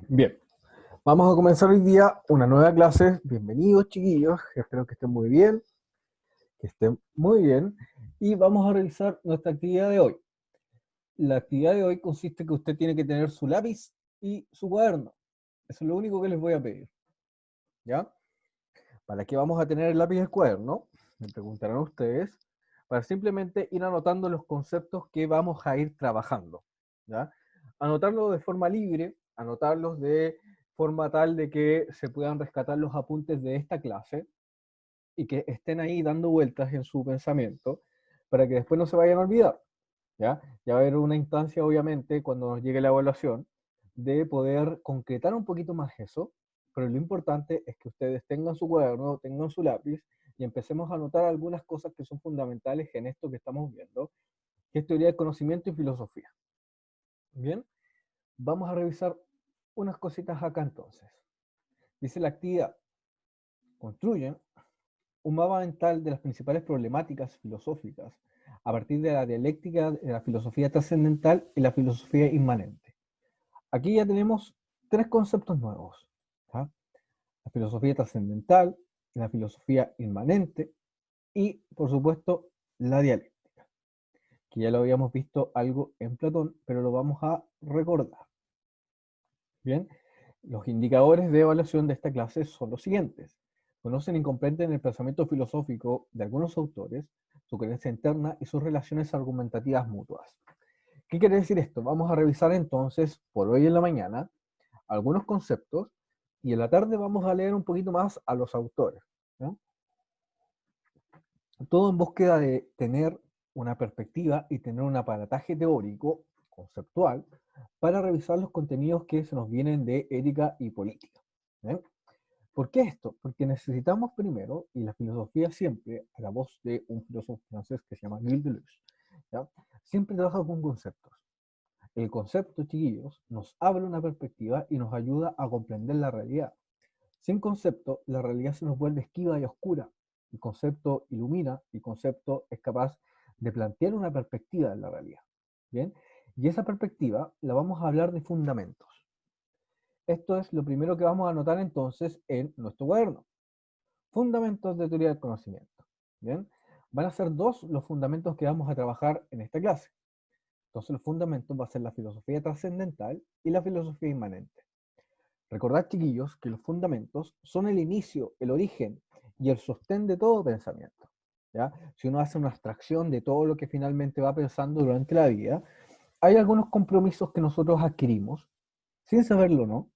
Bien, vamos a comenzar hoy día una nueva clase. Bienvenidos, chiquillos. Espero que estén muy bien, que estén muy bien. Y vamos a realizar nuestra actividad de hoy. La actividad de hoy consiste en que usted tiene que tener su lápiz y su cuaderno. Eso es lo único que les voy a pedir. ¿Ya? ¿Para qué vamos a tener el lápiz y el cuaderno? Me preguntarán ustedes. Para simplemente ir anotando los conceptos que vamos a ir trabajando. ¿Ya? Anotarlos de forma libre, anotarlos de forma tal de que se puedan rescatar los apuntes de esta clase y que estén ahí dando vueltas en su pensamiento para que después no se vayan a olvidar. ¿Ya? Ya va a haber una instancia, obviamente, cuando nos llegue la evaluación, de poder concretar un poquito más eso, pero lo importante es que ustedes tengan su cuaderno, tengan su lápiz y empecemos a anotar algunas cosas que son fundamentales en esto que estamos viendo, que es teoría del conocimiento y filosofía. Bien, vamos a revisar unas cositas acá entonces. Dice la actividad, construyen un mapa mental de las principales problemáticas filosóficas a partir de la dialéctica de la filosofía trascendental y la filosofía inmanente. Aquí ya tenemos tres conceptos nuevos. ¿tá? La filosofía trascendental, la filosofía inmanente y, por supuesto, la dialéctica, que ya lo habíamos visto algo en Platón, pero lo vamos a recordar. Bien, los indicadores de evaluación de esta clase son los siguientes. Conocen y comprenden el pensamiento filosófico de algunos autores, su creencia interna y sus relaciones argumentativas mutuas. ¿Qué quiere decir esto? Vamos a revisar entonces, por hoy en la mañana, algunos conceptos y en la tarde vamos a leer un poquito más a los autores. ¿no? Todo en búsqueda de tener una perspectiva y tener un aparataje teórico, conceptual, para revisar los contenidos que se nos vienen de ética y política. ¿eh? ¿Por qué esto? Porque necesitamos primero, y la filosofía siempre, a la voz de un filósofo francés que se llama Gilles Deleuze, ¿ya? siempre trabaja con conceptos. El concepto, chiquillos, nos abre una perspectiva y nos ayuda a comprender la realidad. Sin concepto, la realidad se nos vuelve esquiva y oscura. El concepto ilumina, el concepto es capaz de plantear una perspectiva de la realidad. ¿Bien? Y esa perspectiva la vamos a hablar de fundamentos. Esto es lo primero que vamos a anotar entonces en nuestro cuaderno. Fundamentos de teoría del conocimiento. ¿Bien? Van a ser dos los fundamentos que vamos a trabajar en esta clase. Entonces los fundamentos va a ser la filosofía trascendental y la filosofía inmanente. Recordad, chiquillos, que los fundamentos son el inicio, el origen y el sostén de todo pensamiento. ¿ya? Si uno hace una abstracción de todo lo que finalmente va pensando durante la vida, hay algunos compromisos que nosotros adquirimos, sin saberlo, ¿no?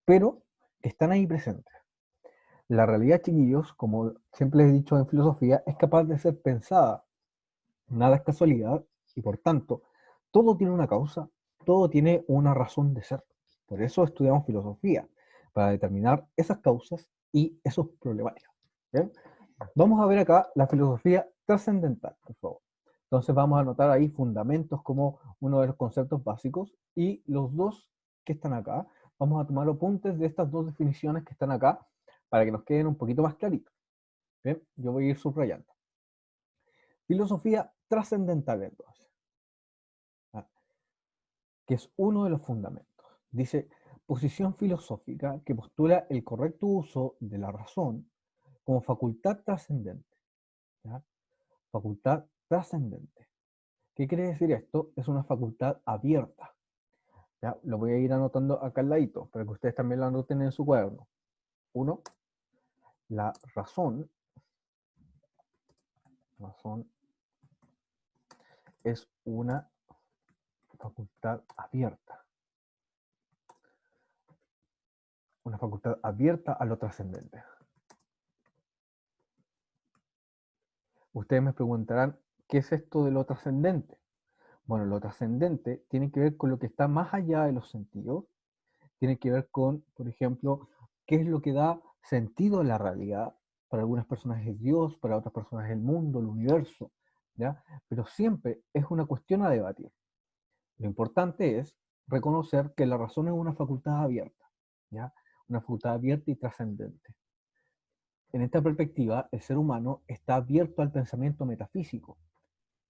Pero que están ahí presentes. La realidad, chiquillos, como siempre les he dicho en filosofía, es capaz de ser pensada. Nada es casualidad y por tanto, todo tiene una causa, todo tiene una razón de ser. Por eso estudiamos filosofía, para determinar esas causas y esos problemáticas. ¿bien? Vamos a ver acá la filosofía trascendental, por favor. Entonces vamos a anotar ahí fundamentos como uno de los conceptos básicos y los dos que están acá, vamos a tomar apuntes de estas dos definiciones que están acá para que nos queden un poquito más claritos. Bien, yo voy a ir subrayando. Filosofía trascendental entonces. ¿ah? Que es uno de los fundamentos. Dice, posición filosófica que postula el correcto uso de la razón como facultad trascendente. ¿ya? Facultad trascendente. ¿Qué quiere decir esto? Es una facultad abierta. ¿ya? Lo voy a ir anotando acá al ladito, para que ustedes también lo anoten en su cuaderno. Uno, la razón es una facultad abierta. Una facultad abierta a lo trascendente. Ustedes me preguntarán, ¿qué es esto de lo trascendente? Bueno, lo trascendente tiene que ver con lo que está más allá de los sentidos, tiene que ver con, por ejemplo, qué es lo que da sentido a la realidad. Para algunas personas es Dios, para otras personas es el mundo, el universo, ¿ya? Pero siempre es una cuestión a debatir. Lo importante es reconocer que la razón es una facultad abierta, ¿ya? Una facultad abierta y trascendente. En esta perspectiva, el ser humano está abierto al pensamiento metafísico.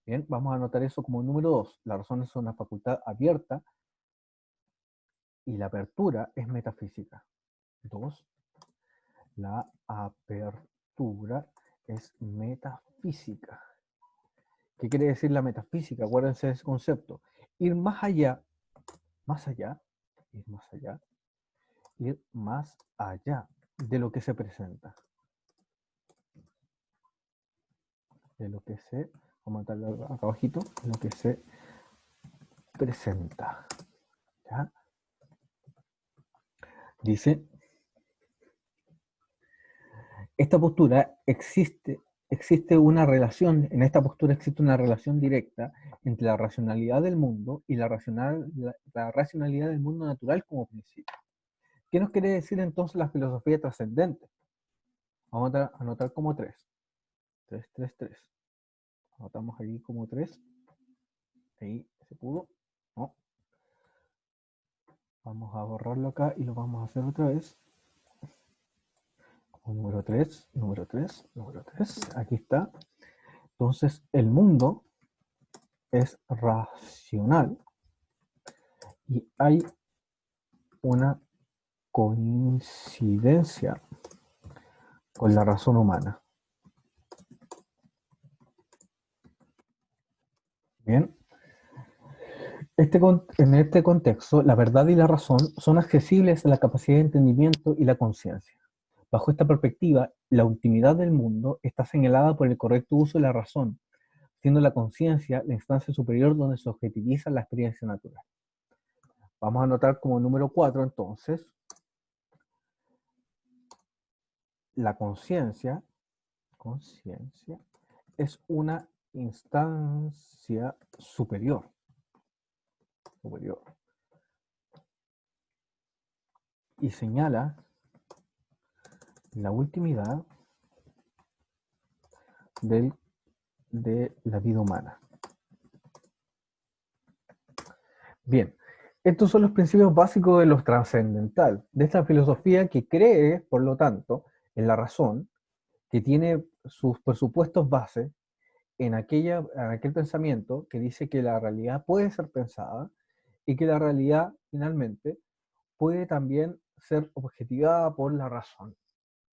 Bien, vamos a anotar eso como número 2. La razón es una facultad abierta y la apertura es metafísica. 2. La apertura es metafísica. ¿Qué quiere decir la metafísica? Acuérdense de ese concepto. Ir más allá, ir más allá, ir más allá de lo que se presenta. De lo que se, vamos a darle acá abajito, de lo que se presenta. ¿Ya? Dice, esta postura existe una relación, en esta postura existe una relación directa entre la racionalidad del mundo y la racionalidad del mundo natural como principio. ¿Qué nos quiere decir entonces la filosofía trascendente? Vamos a anotar como 3. 3, 3, 3. Anotamos aquí como 3. Ahí se pudo. No. Vamos a borrarlo acá y lo vamos a hacer otra vez. Número 3, número 3, número 3. Aquí está. Entonces, el mundo es racional y hay una coincidencia con la razón humana. Bien. En este contexto, la verdad y la razón son accesibles a la capacidad de entendimiento y la conciencia. Bajo esta perspectiva, la ultimidad del mundo está señalada por el correcto uso de la razón, siendo la conciencia la instancia superior donde se objetiviza la experiencia natural. Vamos a anotar como número 4 entonces, la conciencia es una instancia superior. Y señala la ultimidad de la vida humana. Bien, estos son los principios básicos de lo trascendental, de esta filosofía que cree, por lo tanto, en la razón, que tiene sus presupuestos base en aquel pensamiento que dice que la realidad puede ser pensada y que la realidad, finalmente, puede también ser objetivada por la razón.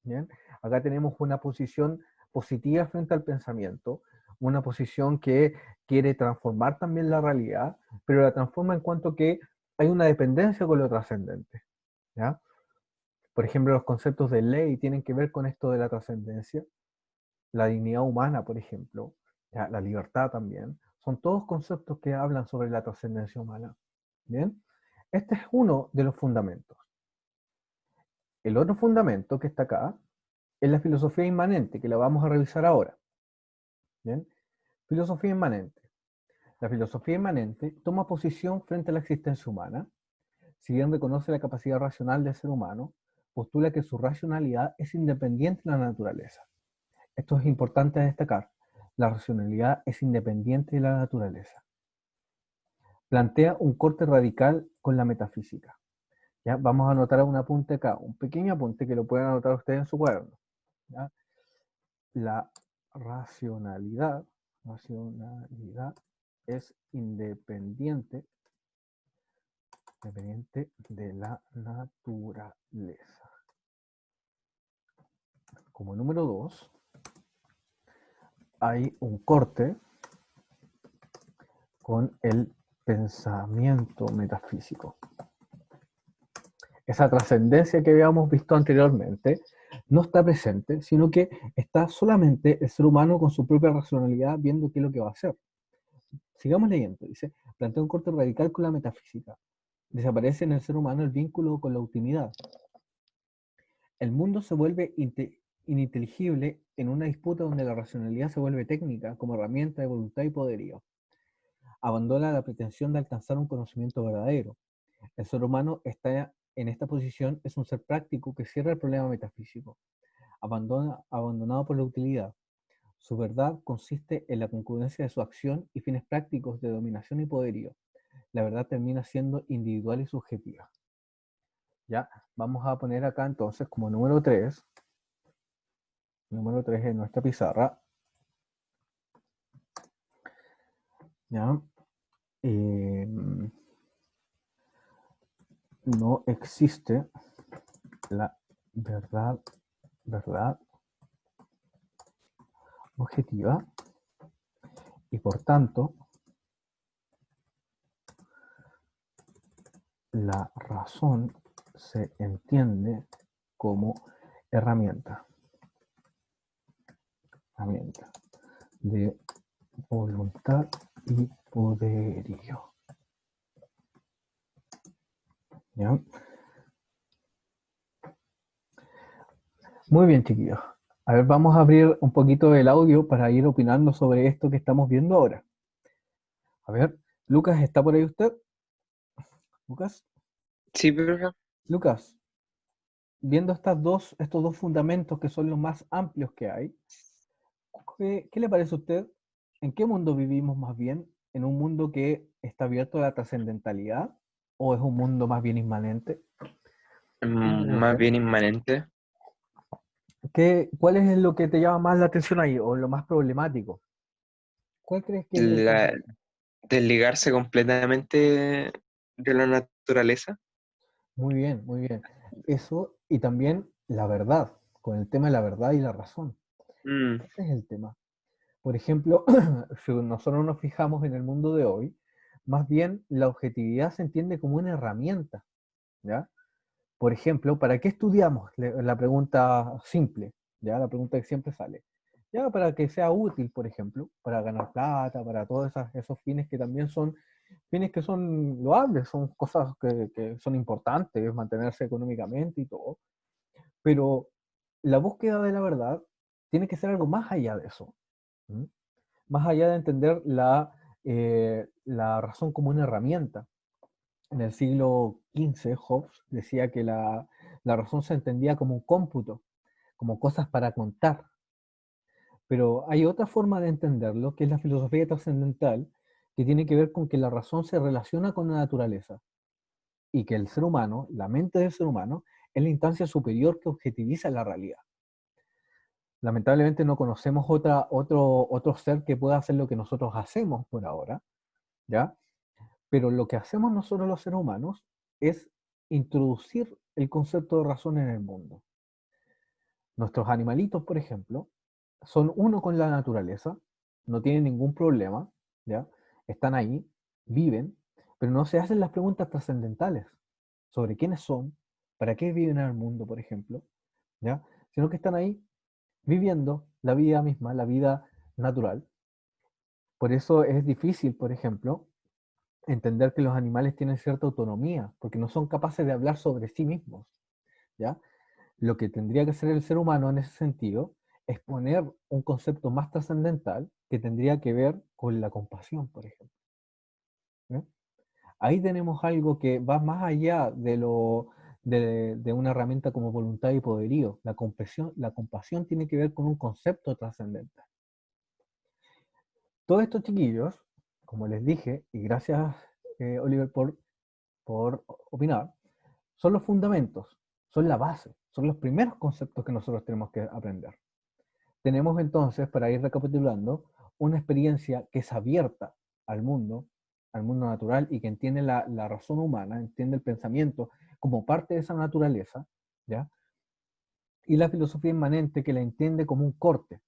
¿Bien? Acá tenemos una posición positiva frente al pensamiento, una posición que quiere transformar también la realidad, pero la transforma en cuanto que hay una dependencia con lo trascendente. ¿Ya? Por ejemplo, los conceptos de ley tienen que ver con esto de la trascendencia, la dignidad humana, por ejemplo, ¿ya? La libertad también, son todos conceptos que hablan sobre la trascendencia humana. ¿Bien? Este es uno de los fundamentos. El otro fundamento que está acá es la filosofía inmanente, que la vamos a revisar ahora. ¿Bien? Filosofía inmanente. La filosofía inmanente toma posición frente a la existencia humana, si bien reconoce la capacidad racional del ser humano, postula que su racionalidad es independiente de la naturaleza. Esto es importante destacar. La racionalidad es independiente de la naturaleza. Plantea un corte radical con la metafísica. ¿Ya? Vamos a anotar un apunte acá, un pequeño apunte que lo pueden anotar ustedes en su cuaderno. ¿Ya? La racionalidad es independiente de la naturaleza. Como número 2, hay un corte con el pensamiento metafísico. Esa trascendencia que habíamos visto anteriormente no está presente, sino que está solamente el ser humano con su propia racionalidad viendo qué es lo que va a hacer. Sigamos leyendo. Dice, plantea un corte radical con la metafísica. Desaparece en el ser humano el vínculo con la ultimidad. El mundo se vuelve ininteligible en una disputa donde la racionalidad se vuelve técnica como herramienta de voluntad y poderío. Abandona la pretensión de alcanzar un conocimiento verdadero. El ser humano está en esta posición, es un ser práctico que cierra el problema metafísico, abandonado por la utilidad. Su verdad consiste en la concurrencia de su acción y fines prácticos de dominación y poderío. La verdad termina siendo individual y subjetiva. ¿Ya? Vamos a poner acá entonces como número 3 en nuestra pizarra. ¿Ya? no existe la verdad objetiva y por tanto la razón se entiende como herramienta de voluntad y poderío. ¿Ya? Muy bien, chiquillos. A ver, vamos a abrir un poquito el audio para ir opinando sobre esto que estamos viendo ahora. A ver, Lucas, ¿está por ahí usted? Lucas, Sí, profe. Lucas, viendo estos dos fundamentos que son los más amplios que hay, ¿qué le parece a usted? ¿En qué mundo vivimos más bien? ¿En un mundo que está abierto a la trascendentalidad o es un mundo más bien inmanente? ¿Qué cree Más usted? bien inmanente. ¿Cuál es lo que te llama más la atención ahí o lo más problemático? ¿Cuál crees que es lo que... La, Desligarse completamente de la naturaleza. Muy bien, muy bien. Eso y también la verdad, con el tema de la verdad y la razón. Mm, Ese es el tema. Por ejemplo, si nosotros nos fijamos en el mundo de hoy, más bien la objetividad se entiende como una herramienta, ¿ya? Por ejemplo, ¿para qué estudiamos? La pregunta simple, ¿ya? La pregunta que siempre sale. Ya, para que sea útil, por ejemplo, para ganar plata, para todos esos fines que también son fines que son loables, son cosas que son importantes, mantenerse económicamente y todo, pero la búsqueda de la verdad tiene que ser algo más allá de eso, ¿m? Más allá de entender la razón como una herramienta. En el siglo XV, Hobbes decía que la razón se entendía como un cómputo, como cosas para contar. Pero hay otra forma de entenderlo, que es la filosofía trascendental, que tiene que ver con que la razón se relaciona con la naturaleza y que el ser humano, la mente del ser humano, es la instancia superior que objetiviza la realidad. Lamentablemente no conocemos otro ser que pueda hacer lo que nosotros hacemos por ahora, ¿ya? Pero lo que hacemos nosotros los seres humanos es introducir el concepto de razón en el mundo. Nuestros animalitos, por ejemplo, son uno con la naturaleza, no tienen ningún problema, ¿ya? Están ahí, viven, pero no se hacen las preguntas trascendentales sobre quiénes son, para qué viven en el mundo, por ejemplo, ¿ya? Sino que están ahí viviendo la vida misma, la vida natural. Por eso es difícil, por ejemplo, entender que los animales tienen cierta autonomía, porque no son capaces de hablar sobre sí mismos, ¿ya? Lo que tendría que hacer el ser humano en ese sentido es poner un concepto más trascendental que tendría que ver con la compasión, por ejemplo. ¿Eh? Ahí tenemos algo que va más allá de una herramienta como voluntad y poderío. La compasión tiene que ver con un concepto trascendental. Todos estos chiquillos, como les dije, y gracias Oliver por opinar, son los fundamentos, son la base, son los primeros conceptos que nosotros tenemos que aprender. Tenemos entonces, para ir recapitulando, una experiencia que es abierta al mundo natural y que entiende la razón humana, entiende el pensamiento como parte de esa naturaleza, ¿ya? Y la filosofía inmanente que la entiende como un corte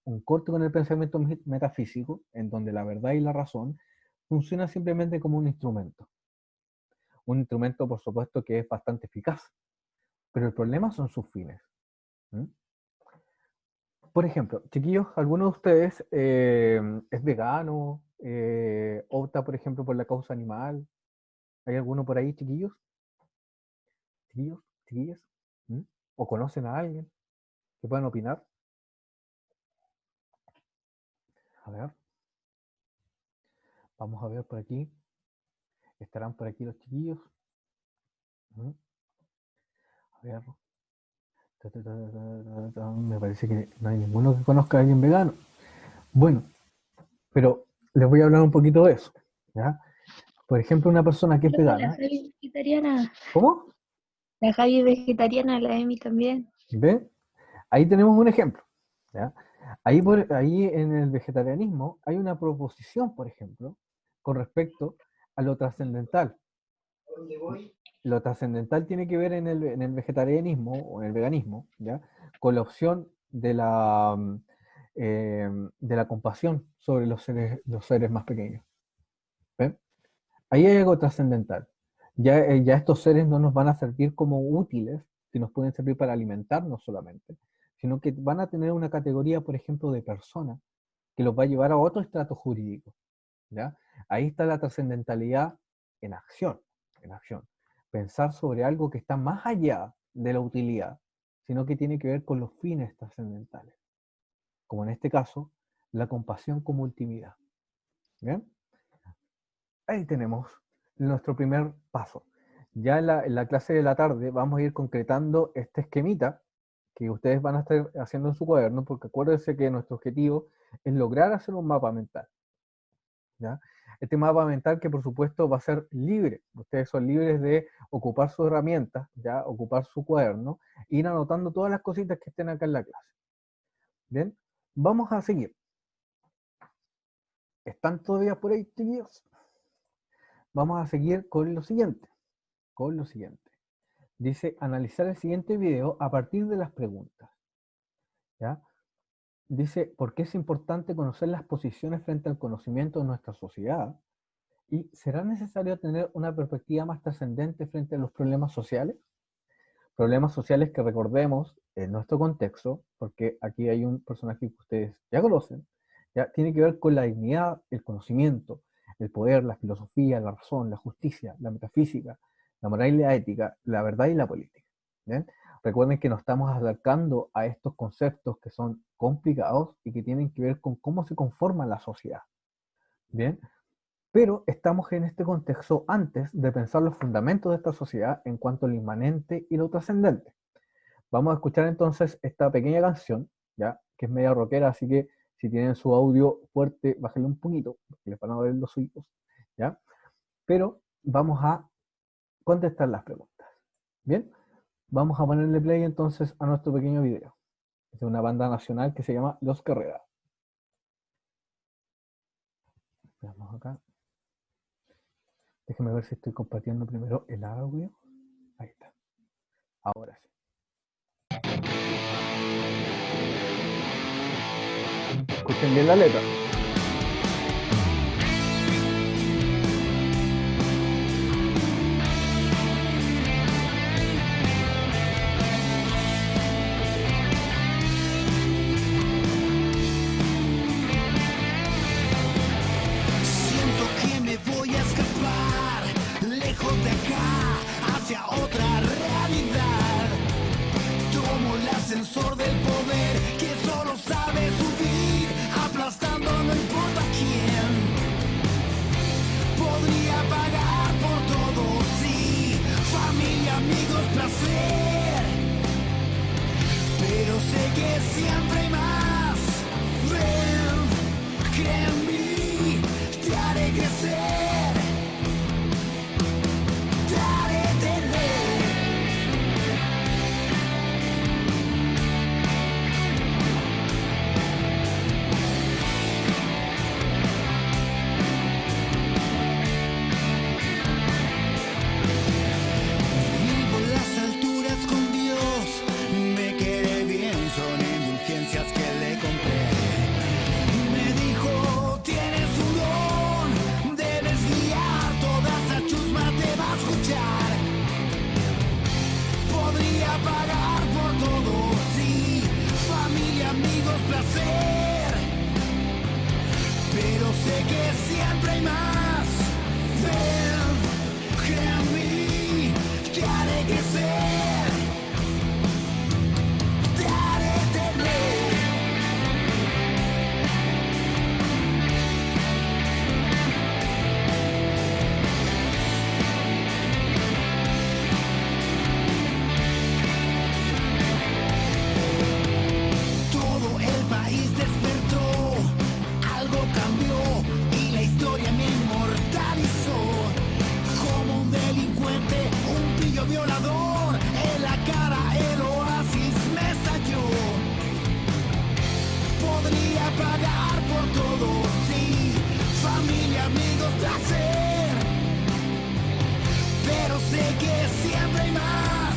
con el pensamiento metafísico, en donde la verdad y la razón funcionan simplemente como un instrumento. Un instrumento, por supuesto, que es bastante eficaz, pero el problema son sus fines. ¿Mm? Por ejemplo, chiquillos, ¿alguno de ustedes es vegano? ¿Opta, por ejemplo, por la causa animal? ¿Hay alguno por ahí, chiquillos? ¿Chiquillos? ¿Chiquillas? ¿Mm? ¿O conocen a alguien que puedan opinar? A ver, vamos a ver por aquí. ¿Estarán por aquí los chiquillos? ¿Mm? A ver. Me parece que no hay ninguno que conozca a alguien vegano. Bueno, pero les voy a hablar un poquito de eso. ¿Ya? Por ejemplo, una persona que es Profe, la vegana. Javi es vegetariana. ¿Cómo? La Javi es vegetariana, la Emi también. ¿Ve? Ahí tenemos un ejemplo. ¿Ya? Ahí en el vegetarianismo hay una proposición, por ejemplo, con respecto a lo trascendental. Lo trascendental tiene que ver en el vegetarianismo o en el veganismo, ¿ya? Con la opción de la compasión sobre los seres más pequeños. ¿Ven? Ahí hay algo trascendental. Ya estos seres no nos van a servir como útiles, que nos pueden servir para alimentarnos solamente, sino que van a tener una categoría, por ejemplo, de persona, que los va a llevar a otro estrato jurídico. ¿Ya? Ahí está la trascendentalidad en acción, en acción. Pensar sobre algo que está más allá de la utilidad, sino que tiene que ver con los fines trascendentales. Como en este caso, la compasión como ultimidad. ¿Bien? Ahí tenemos nuestro primer paso. Ya en la clase de la tarde vamos a ir concretando este esquemita que ustedes van a estar haciendo en su cuaderno, porque acuérdense que nuestro objetivo es lograr hacer un mapa mental. ¿Ya? Este mapa mental que por supuesto va a ser libre. Ustedes son libres de ocupar sus herramientas, ¿ya? Ocupar su cuaderno, e ir anotando todas las cositas que estén acá en la clase. Bien, vamos a seguir. ¿Están todavía por ahí, chiquillos? Vamos a seguir con lo siguiente. Dice, analizar el siguiente video a partir de las preguntas. ¿Ya? Dice, ¿por qué es importante conocer las posiciones frente al conocimiento de nuestra sociedad? ¿Y será necesario tener una perspectiva más trascendente frente a los problemas sociales? Problemas sociales que recordemos en nuestro contexto, porque aquí hay un personaje que ustedes ya conocen, ¿ya? Tiene que ver con la dignidad, el conocimiento, el poder, la filosofía, la razón, la justicia, la metafísica, la moral y la ética, la verdad y la política. ¿Bien? Recuerden que nos estamos acercando a estos conceptos que son complicados y que tienen que ver con cómo se conforma la sociedad. ¿Bien? Pero estamos en este contexto antes de pensar los fundamentos de esta sociedad en cuanto a lo inmanente y lo trascendente. Vamos a escuchar entonces esta pequeña canción, ¿ya? Que es media rockera, así que si tienen su audio fuerte, bájenle un poquito, porque les van a ver los oídos, ¿ya? Pero vamos a contestar las preguntas. ¿Bien? Vamos a ponerle play entonces a nuestro pequeño video. Es de una banda nacional que se llama Los Carreras. Veamos acá. Déjenme ver si estoy compartiendo primero el audio. Ahí está. Ahora sí. Escuchen bien la letra. Siento que me voy a escapar lejos de acá hacia otra realidad. Tomo el ascensor del poder que solo sabe subir, aplastando no importa quién. Podría pagar por todo, sí, familia, amigos, placer. Pero sé que siempre hay más. Ven, cree en mí, te haré crecer. Te haré tener. Vivo en las alturas con Dios, me quedé bien, son indulgencias que le compré. Me dijo, tienes un don, debes guiar, toda esa chusma te va a escuchar. Podría pagar por todo, sí, familia, amigos, placer. Pero sé que siempre hay más. Ven, cree en mí, te haré crecer. Te haré tener. Todo el país despertó, algo cambió y la historia me inmortalizó. Como un delincuente, un pillo violador, siempre hay más.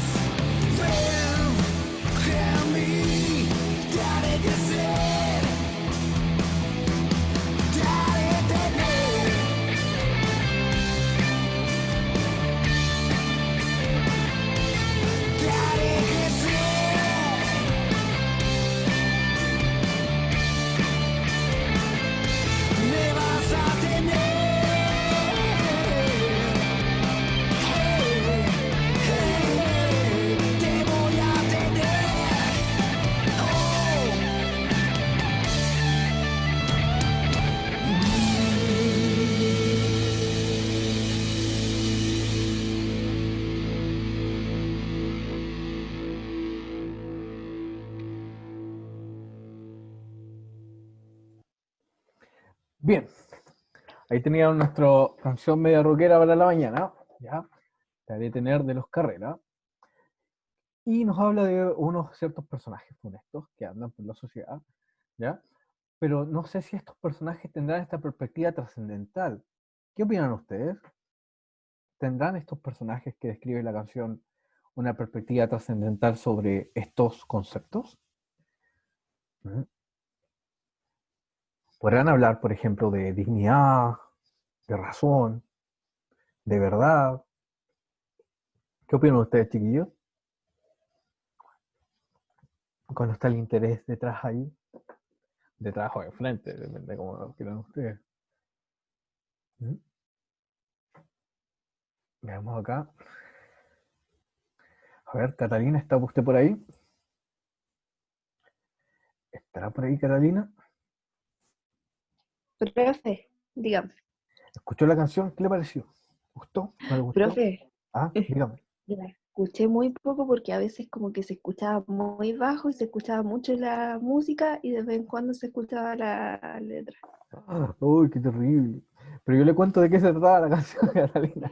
Ven en mí, te haré crecer, te haré tener, te haré crecer, me vas a tener. Te voy a tener. Bien, ahí teníamos nuestra canción media rockera para la mañana, ¿ya? Te haré tener de Los Carreras. Y nos habla de unos ciertos personajes funestos que andan por la sociedad, ¿ya? Pero no sé si estos personajes tendrán esta perspectiva trascendental. ¿Qué opinan ustedes? ¿Tendrán estos personajes que describe la canción una perspectiva trascendental sobre estos conceptos? ¿Mm? ¿Podrán hablar, por ejemplo, de dignidad, de razón, de verdad? ¿Qué opinan ustedes, chiquillos? Cuando está el interés detrás ahí, detrás o enfrente, depende de cómo lo quieran ustedes. ¿Mm? Veamos acá. A ver, Catalina, ¿está usted por ahí? ¿Estará por ahí, Catalina? Profe, dígame. ¿Escuchó la canción? ¿Qué le pareció? ¿Gustó? ¿No le gustó? Profe, Ah, dígame. la escuché muy poco porque a veces como que se escuchaba muy bajo y se escuchaba mucho la música y de vez en cuando se escuchaba la letra. Uy, qué terrible. Pero yo le cuento de qué se trataba la canción, Catalina.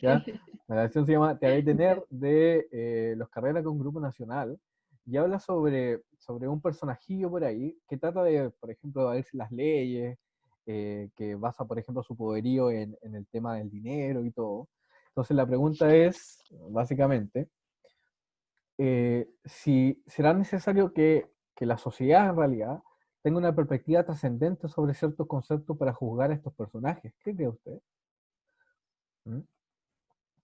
¿Ya? La canción se llama Te haré tener de Los Carreras, con Grupo Nacional, y habla sobre un personajillo por ahí que trata de, por ejemplo, de verse las leyes, que basa, por ejemplo, su poderío en el tema del dinero y todo. Entonces la pregunta es, básicamente, si será necesario que la sociedad en realidad tenga una perspectiva trascendente sobre ciertos conceptos para juzgar a estos personajes. ¿Qué cree usted? ¿Mm?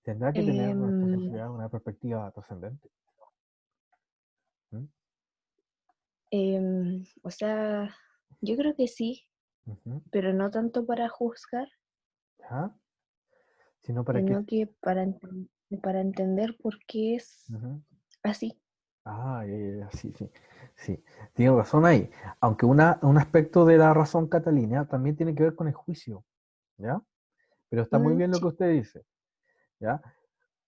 ¿Tendrá que tener nuestra Em, sociedad una perspectiva trascendente? ¿Mm? o sea, yo creo que sí, Ujú. pero no tanto para juzgar, ¿Ya? ¿Sino para qué? sino que para entender por qué es Ujú. así. Ah, sí, sí, sí. Tiene razón ahí. Aunque un aspecto de la razón, Catalina, también tiene que ver con el juicio, ¿ya? Pero está muy bien lo que Sí. usted dice, ¿ya?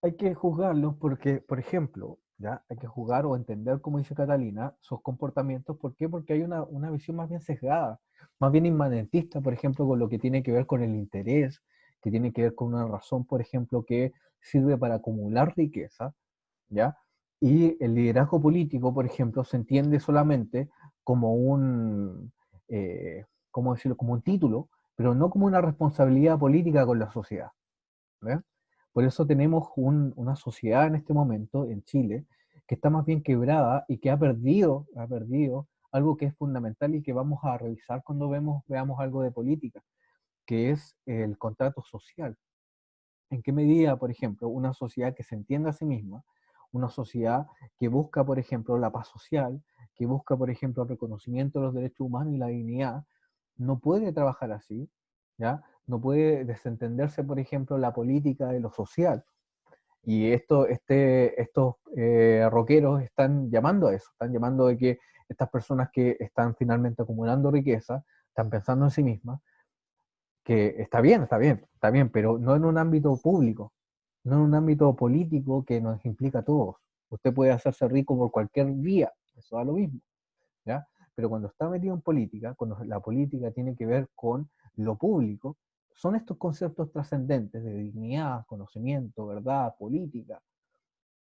Hay que juzgarlos porque, por ejemplo, ¿ya? Hay que juzgar o entender, como dice Catalina, sus comportamientos. ¿Por qué? Porque hay una visión más bien sesgada, más bien inmanentista, por ejemplo, con lo que tiene que ver con el interés, que tiene que ver con una razón, por ejemplo, que sirve para acumular riqueza, ¿ya? Y el liderazgo político, por ejemplo, se entiende solamente como ¿cómo decirlo? Como un título, pero no como una responsabilidad política con la sociedad. ¿Ves? Por eso tenemos una sociedad en este momento en Chile que está más bien quebrada y que ha perdido algo que es fundamental y que vamos a revisar cuando veamos algo de política, que es el contrato social. ¿En qué medida, por ejemplo, una sociedad que se entienda a sí misma, una sociedad que busca, por ejemplo, la paz social, que busca, por ejemplo, el reconocimiento de los derechos humanos y la dignidad, no puede trabajar así, ¿ya? No puede desentenderse, por ejemplo, la política de lo social. Y estos rockeros están llamando a eso, están llamando de que estas personas que están finalmente acumulando riqueza, están pensando en sí mismas, que está bien, está bien, está bien, pero no en un ámbito público, no en un ámbito político que nos implica a todos. Usted puede hacerse rico por cualquier vía, eso da lo mismo, ¿ya? Pero cuando está metido en política, cuando la política tiene que ver con lo público, son estos conceptos trascendentes de dignidad, conocimiento, verdad, política,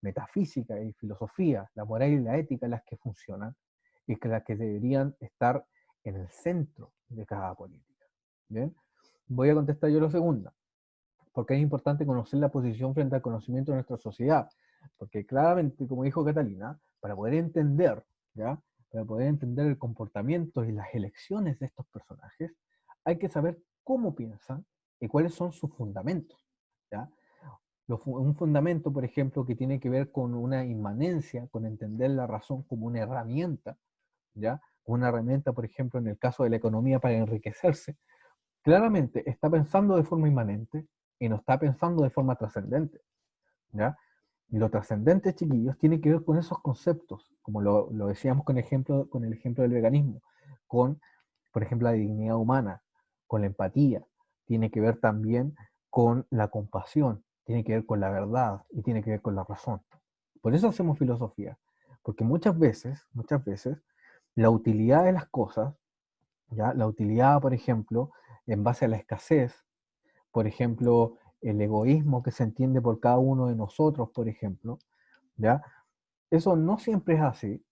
metafísica y filosofía, la moral y la ética las que funcionan y que las que deberían estar en el centro de cada política. ¿Bien? Voy a contestar yo la segunda. porque es importante conocer la posición frente al conocimiento de nuestra sociedad, porque claramente, como dijo Catalina, para poder entender, ¿ya? Para poder entender el comportamiento y las elecciones de estos personajes, hay que saber cómo piensan y cuáles son sus fundamentos, ¿ya? Un fundamento, por ejemplo, que tiene que ver con una inmanencia, con entender la razón como una herramienta, ¿ya? Una herramienta, por ejemplo, en el caso de la economía para enriquecerse, claramente está pensando de forma inmanente y no está pensando de forma trascendente, ¿ya? Y lo trascendente, chiquillos, tiene que ver con esos conceptos, como lo decíamos con el ejemplo del veganismo, con, por ejemplo, la dignidad humana, con la empatía, tiene que ver también con la compasión, tiene que ver con la verdad y tiene que ver con la razón. Por eso hacemos filosofía, porque muchas veces, la utilidad de las cosas, ¿ya? La utilidad, por ejemplo, en base a la escasez, por ejemplo, el egoísmo que se entiende por cada uno de nosotros, por ejemplo, ¿ya? Eso no siempre es así.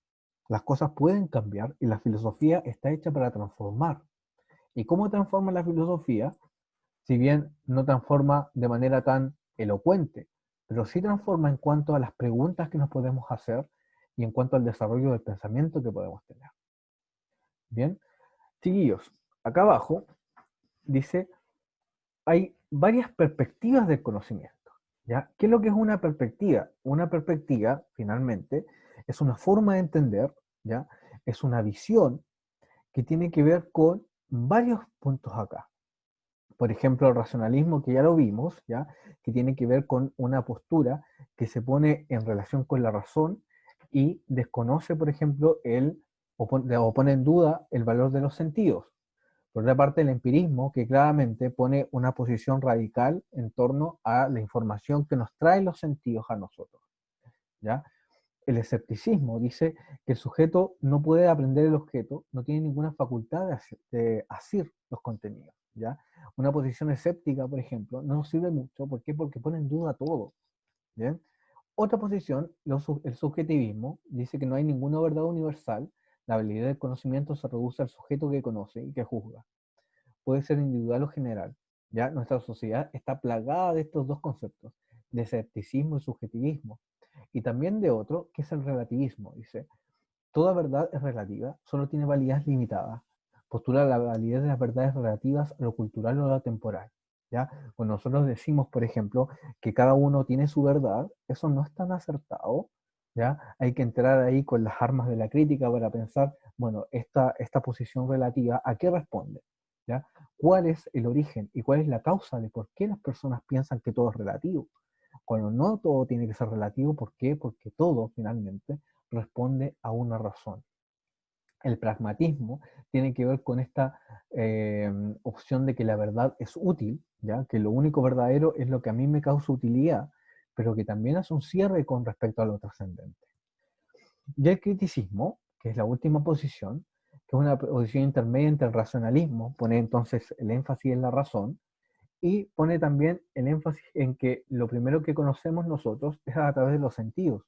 Las cosas pueden cambiar y la filosofía está hecha para transformar. ¿Y cómo transforma la filosofía? Si bien no transforma de manera tan elocuente, pero sí transforma en cuanto a las preguntas que nos podemos hacer y en cuanto al desarrollo del pensamiento que podemos tener. Bien, chiquillos, acá abajo dice, hay varias perspectivas del conocimiento, ¿ya? ¿Qué es lo que es una perspectiva? Una perspectiva, finalmente, es una forma de entender, ¿ya? Es una visión que tiene que ver con varios puntos acá. Por ejemplo, el racionalismo, que ya lo vimos, ¿ya? Que tiene que ver con una postura que se pone en relación con la razón y desconoce, por ejemplo, o pone en duda el valor de los sentidos. Por otra parte, el empirismo, que claramente pone una posición radical en torno a la información que nos traen los sentidos a nosotros, ¿ya? El escepticismo dice que el sujeto no puede aprender el objeto, no tiene ninguna facultad de asir los contenidos, ¿ya? Una posición escéptica, por ejemplo, no nos sirve mucho. ¿Por qué? Porque pone en duda todo, ¿bien? Otra posición, el subjetivismo, dice que no hay ninguna verdad universal, la habilidad del conocimiento se reduce al sujeto que conoce y que juzga. Puede ser individual o general, ¿ya? Nuestra sociedad está plagada de estos dos conceptos, de escepticismo y subjetivismo. Y también de otro, que es el relativismo. Dice, toda verdad es relativa, solo tiene validez limitada. Postula la validez de las verdades relativas a lo cultural o a lo temporal, ¿ya? Cuando nosotros decimos, por ejemplo, que cada uno tiene su verdad, eso no es tan acertado, ¿ya? Hay que entrar ahí con las armas de la crítica para pensar, bueno, esta posición relativa, ¿a qué responde? ¿Ya? ¿Cuál es el origen y cuál es la causa de por qué las personas piensan que todo es relativo? Cuando no todo tiene que ser relativo, ¿por qué? Porque todo finalmente responde a una razón. El pragmatismo tiene que ver con esta opción de que la verdad es útil, ¿ya? Que lo único verdadero es lo que a mí me causa utilidad, pero que también hace un cierre con respecto a lo trascendente. Y el criticismo, que es la última posición, que es una posición intermedia entre el racionalismo, pone entonces el énfasis en la razón, y pone también el énfasis en que lo primero que conocemos nosotros es a través de los sentidos,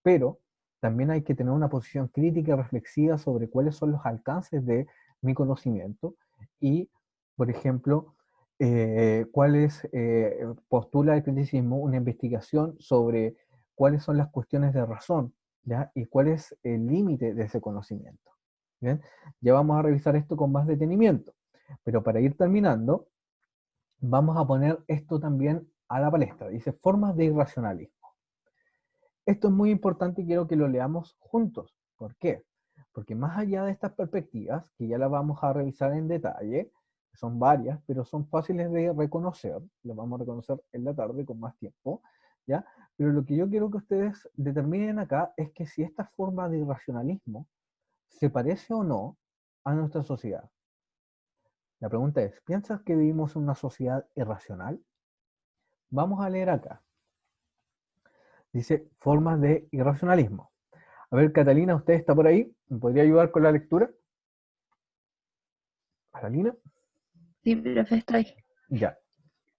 pero también hay que tener una posición crítica y reflexiva sobre cuáles son los alcances de mi conocimiento y, por ejemplo, postula el criticismo una investigación sobre cuáles son las cuestiones de razón, ¿ya? Y cuál es el límite de ese conocimiento. ¿Bien? Ya vamos a revisar esto con más detenimiento, pero para ir terminando, vamos a poner esto también a la palestra. Dice, formas de irracionalismo. Esto es muy importante y quiero que lo leamos juntos. ¿Por qué? Porque más allá de estas perspectivas, que ya las vamos a revisar en detalle, que son varias, pero son fáciles de reconocer, las vamos a reconocer en la tarde con más tiempo, ¿ya? Pero lo que yo quiero que ustedes determinen acá es que si esta forma de irracionalismo se parece o no a nuestra sociedad. La pregunta es, ¿piensas que vivimos en una sociedad irracional? Vamos a leer acá. Dice, formas de irracionalismo. A ver, Catalina, ¿usted está por ahí? ¿Me podría ayudar con la lectura? ¿Catalina? Sí, profe, estoy. Ya.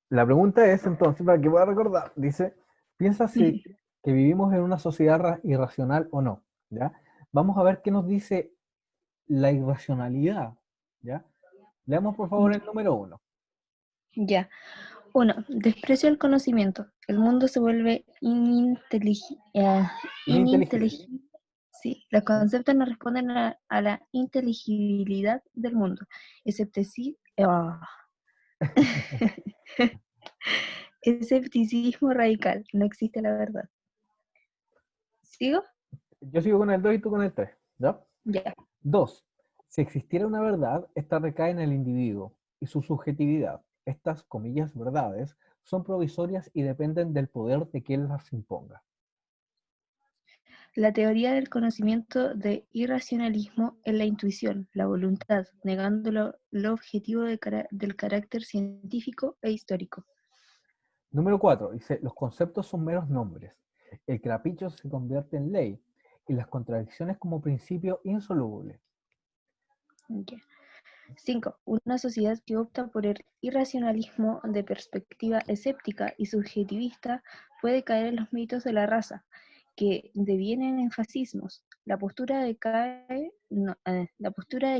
La pregunta es, entonces, para que pueda recordar, dice, ¿piensas que vivimos en una sociedad irracional o no? ¿Ya? Vamos a ver qué nos dice la irracionalidad. ¿Ya? Leamos, por favor, el número 1. Ya. 1. Desprecio al conocimiento. El mundo se vuelve Ininteligible. ininteligible. Sí, los conceptos no responden a la inteligibilidad del mundo. Escepticismo radical. No existe la verdad. ¿Sigo? Yo sigo con el 2 y tú con el 3. ¿Ya? Ya. 2. Si existiera una verdad, esta recae en el individuo y su subjetividad. Estas, comillas, verdades, son provisorias y dependen del poder de quien las imponga. La teoría del conocimiento de irracionalismo es la intuición, la voluntad, negando lo objetivo del carácter científico e histórico. Número 4. Dice, los conceptos son meros nombres. El capricho se convierte en ley y las contradicciones como principio insoluble. 5. Una sociedad que opta por el irracionalismo de perspectiva escéptica y subjetivista puede caer en los mitos de la raza, que devienen en fascismos. La postura de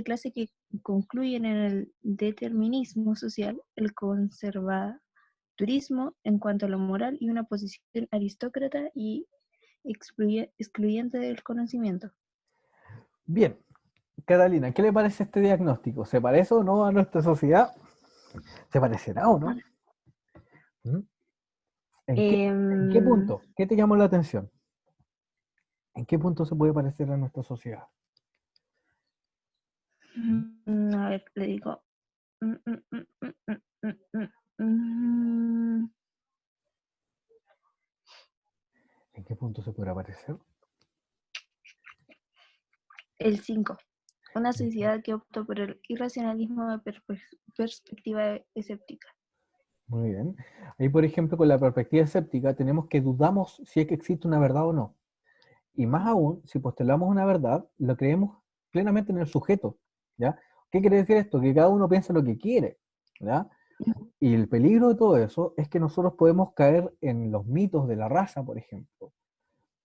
clase que concluyen en el determinismo social, el conservadurismo en cuanto a lo moral y una posición aristócrata y excluyente del conocimiento. Bien, Catalina, ¿qué le parece este diagnóstico? ¿Se parece o no a nuestra sociedad? ¿Se parecerá o no? ¿Mm? ¿En qué punto? ¿Qué te llamó la atención? ¿En qué punto se puede parecer a nuestra sociedad? A ver, le digo. Mm. ¿En qué punto se podrá parecer? El 5. Una sociedad que optó por el irracionalismo de perspectiva escéptica. Muy bien. Ahí, por ejemplo, con la perspectiva escéptica, tenemos que dudamos si es que existe una verdad o no. Y más aún, si postulamos una verdad, lo creemos plenamente en el sujeto, ¿ya? ¿Qué quiere decir esto? Que cada uno piensa lo que quiere, ¿ya? Y el peligro de todo eso es que nosotros podemos caer en los mitos de la raza, por ejemplo,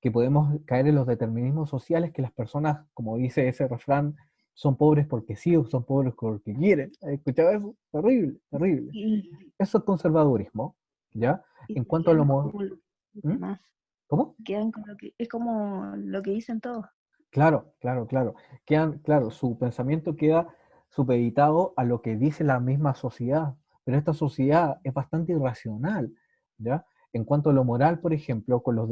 que podemos caer en los determinismos sociales, que las personas, como dice ese refrán, son pobres porque sí o son pobres porque quieren. ¿Has escuchado eso? Terrible, terrible. Eso es conservadurismo, ¿ya? En cuanto a lo... ¿Cómo? Quedan con es como lo que dicen todos. Claro, claro, claro. Claro, su pensamiento queda supeditado a lo que dice la misma sociedad, pero esta sociedad es bastante irracional, ¿ya? En cuanto a lo moral, por ejemplo, con lo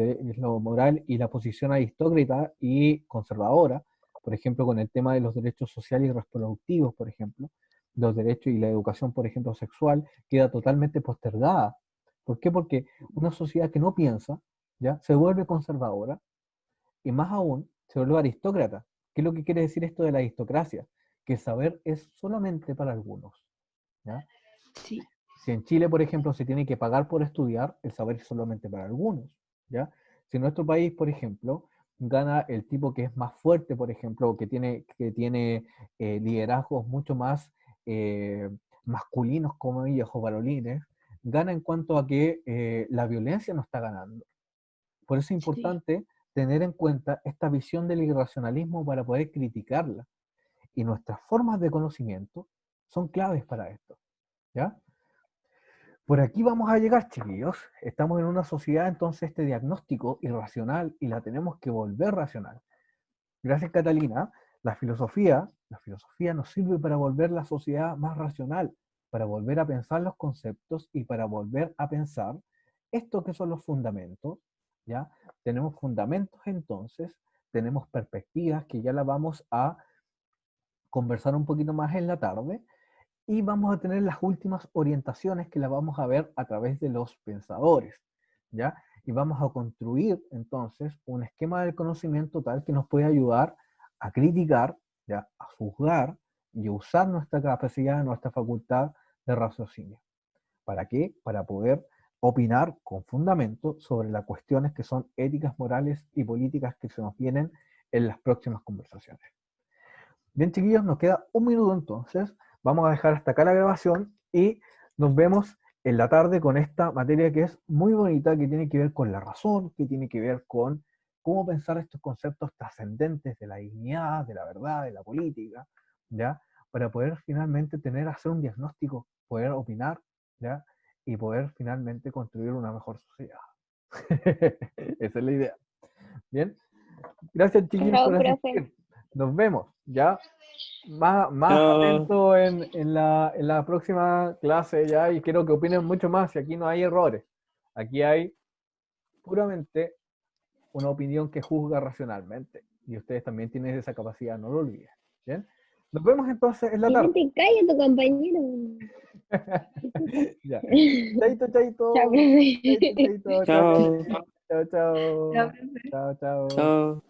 moral y la posición aristócrata y conservadora, por ejemplo, con el tema de los derechos sociales y reproductivos, por ejemplo, los derechos y la educación, por ejemplo, sexual, queda totalmente postergada. ¿Por qué? Porque una sociedad que no piensa, ¿ya? Se vuelve conservadora y más aún se vuelve aristócrata. ¿Qué es lo que quiere decir esto de la aristocracia? Que el saber es solamente para algunos, ¿ya? Sí. Si en Chile, por ejemplo, se tiene que pagar por estudiar, el saber es solamente para algunos, ¿ya? Si en nuestro país, por ejemplo, gana el tipo que es más fuerte, por ejemplo, que tiene liderazgos mucho más masculinos, como ellos, o varonines, gana en cuanto a que la violencia no está ganando. Por eso es importante tener en cuenta esta visión del irracionalismo para poder criticarla. Y nuestras formas de conocimiento son claves para esto, ¿ya? Por aquí vamos a llegar, chiquillos. Estamos en una sociedad, entonces, este diagnóstico irracional y la tenemos que volver racional. Gracias, Catalina. La filosofía nos sirve para volver la sociedad más racional, para volver a pensar los conceptos y para volver a pensar esto que son los fundamentos, ¿ya? Tenemos fundamentos entonces, tenemos perspectivas que ya la vamos a conversar un poquito más en la tarde y vamos a tener las últimas orientaciones que las vamos a ver a través de los pensadores, ¿ya? Y vamos a construir entonces un esquema del conocimiento tal que nos puede ayudar a criticar, ¿ya? A juzgar y a usar nuestra capacidad, nuestra facultad de raciocinio. ¿Para qué? Para poder opinar con fundamento sobre las cuestiones que son éticas, morales y políticas que se nos vienen en las próximas conversaciones. Bien, chiquillos, nos queda un minuto entonces. Vamos a dejar hasta acá la grabación y nos vemos en la tarde con esta materia que es muy bonita, que tiene que ver con la razón, que tiene que ver con cómo pensar estos conceptos trascendentes de la dignidad, de la verdad, de la política, ¿ya? Para poder finalmente hacer un diagnóstico, poder opinar, ¿ya? y poder finalmente construir una mejor sociedad. Esa es la idea. Bien, gracias chiquillos Chao, por profe. asistir. Nos vemos, ya. Más Chao. atento en la próxima clase ya, y quiero que opinen mucho más, y aquí no hay errores. Aquí hay puramente una opinión que juzga racionalmente. Y ustedes también tienen esa capacidad, no lo olviden. ¿Bien? Nos vemos entonces en la Y no tarde. te calles tu compañero. Ya. Chaito, chaito. Chao, profe. Chaito, chaito. Chao, Chao. chao. Chao, profe. Chao, chao. Chao.